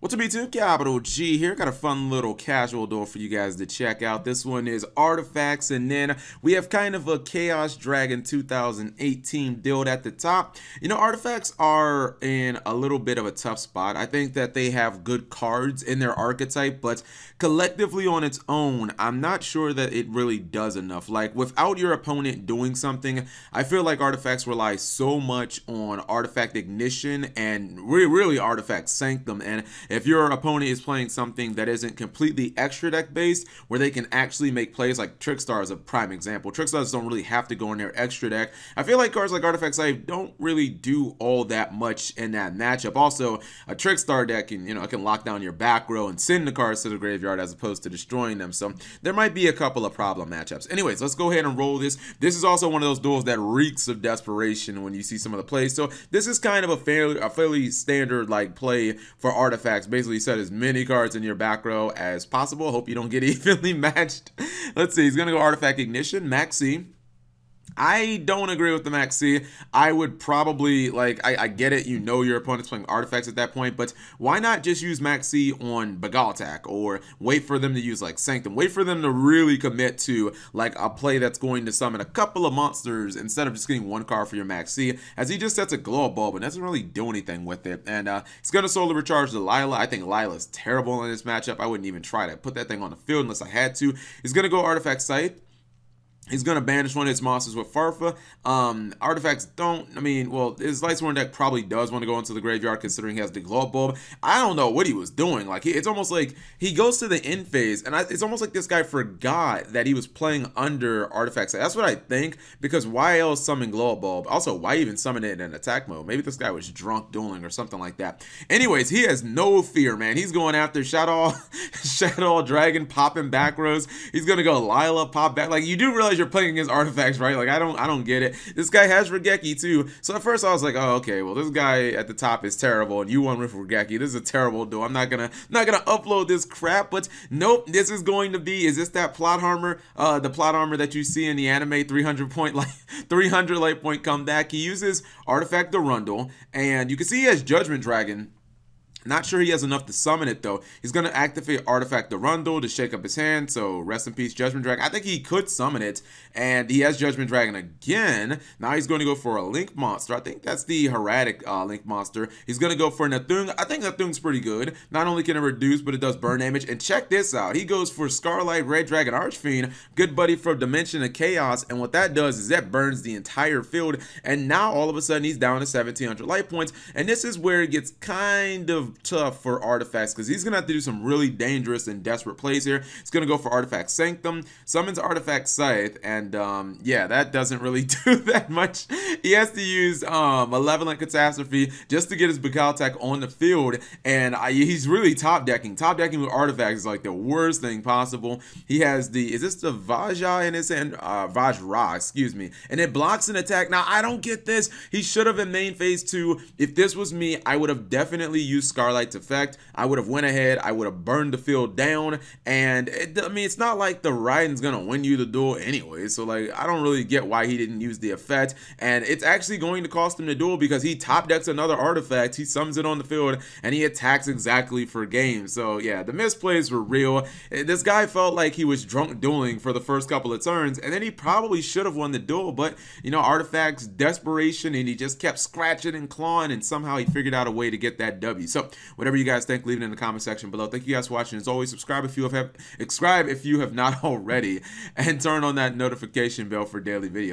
What's up, YouTube? Capital G here. Got a fun little casual duel for you guys to check out. This one is Artifacts, and then we have kind of a Chaos Dragon 2018 build at the top. You know, Artifacts are in a little bit of a tough spot. I think that they have good cards in their archetype, but collectively on its own, I'm not sure that it really does enough. Like, without your opponent doing something, I feel like Artifacts rely so much on Artifact Ignition and really Artifact Sanctum. And if your opponent is playing something that isn't completely extra deck based, where they can actually make plays, like Trickstar is a prime example. Trickstars don't really have to go in their extra deck. I feel like cards like Artifact Save don't really do all that much in that matchup. Also, a Trickstar deck can, it can lock down your back row and send the cards to the graveyard as opposed to destroying them. So there might be a couple of problem matchups. Anyways, let's go ahead and roll this. This is also one of those duels that reeks of desperation when you see some of the plays. So this is kind of a fairly standard like play for Artifacts. Basically set as many cards in your back row as possible. Hope you don't get evenly matched. Let's see, he's gonna go Artifact Ignition, Maxi. I don't agree with the Maxi. I would probably, like, I get it, you know your opponent's playing Artifacts at that point, but why not just use Maxi on Begal Attack, or wait for them to use, like, Sanctum? Wait for them to really commit to, like, a play that's going to summon a couple of monsters instead of just getting one card for your Maxi, as he just sets a Glow Bulb and doesn't really do anything with it. And he's going to Solar Recharge the Lila. I think Lila's terrible in this matchup. I wouldn't even try to put that thing on the field unless I had to. He's going to go Artifact Scythe. He's going to banish one of his monsters with Farfa. Artifacts don't, well, his Lightsworn deck probably does want to go into the graveyard considering he has the Glow Bulb. I don't know what he was doing. Like, it's almost like he goes to the end phase, and it's almost like this guy forgot that he was playing under Artifacts. That's what I think, because why else summon Glow Bulb? Also, why even summon it in attack mode? Maybe this guy was drunk dueling or something like that. Anyways, he has no fear, man. He's going after Shadow Dragon, popping back rows. He's going to go Lila, pop back. Like, you do realize you're playing against Artifacts, right? Like, I don't get it. This guy has Regeki too. So at first I was like, oh, okay, well, this guy at the top is terrible, and you won with Regeki. This is a terrible duel. I'm not gonna upload this crap. But nope, this is going to be, is this that plot armor? The plot armor that you see in the anime 300 light point comeback. He uses Artifact Durandal, and you can see he has Judgment Dragon. Not sure he has enough to summon it, though. He's going to activate Artifact Durandal to shake up his hand, so rest in peace, Judgment Dragon. I think he could summon it, and he has Judgment Dragon again. Now he's going to go for a Link monster. I think that's the Heradic Link monster. He's going to go for Nathung. I think Nathung's pretty good. Not only can it reduce, but it does burn damage. And check this out. He goes for Scarlight Red Dragon Archfiend, good buddy from Dimension of Chaos, and what that does is that burns the entire field, and now all of a sudden he's down to 1,700 life points, and this is where it gets kind of tough for Artifacts, because he's gonna have to do some really dangerous and desperate plays here. He's gonna go for Artifact Sanctum, summons Artifact Scythe, and yeah, that doesn't really do that much. He has to use Malevolent Catastrophe just to get his Begal Attack on the field, and he's really top decking. Top decking with Artifacts is like the worst thing possible. He has the, is this the Vajra in his hand? Vajra, excuse me, and it blocks an attack. Now I don't get this. He should have in main phase 2. If this was me, I would have definitely used Scarlight's effect. I would have went ahead, I would have burned the field down, and it's not like the Raiden's gonna win you the duel anyway, so like, I don't really get why he didn't use the effect, and it's actually going to cost him the duel because he top decks another artifact, he summons it on the field, and he attacks exactly for game. So yeah, the misplays were real. This guy felt like he was drunk dueling for the first couple of turns, and then he probably should have won the duel, but Artifact's desperation, and he just kept scratching and clawing, and somehow he figured out a way to get that W. So whatever you guys think, leave it in the comment section below. Thank you guys for watching. As always, subscribe if you have not already, and turn on that notification bell for daily videos.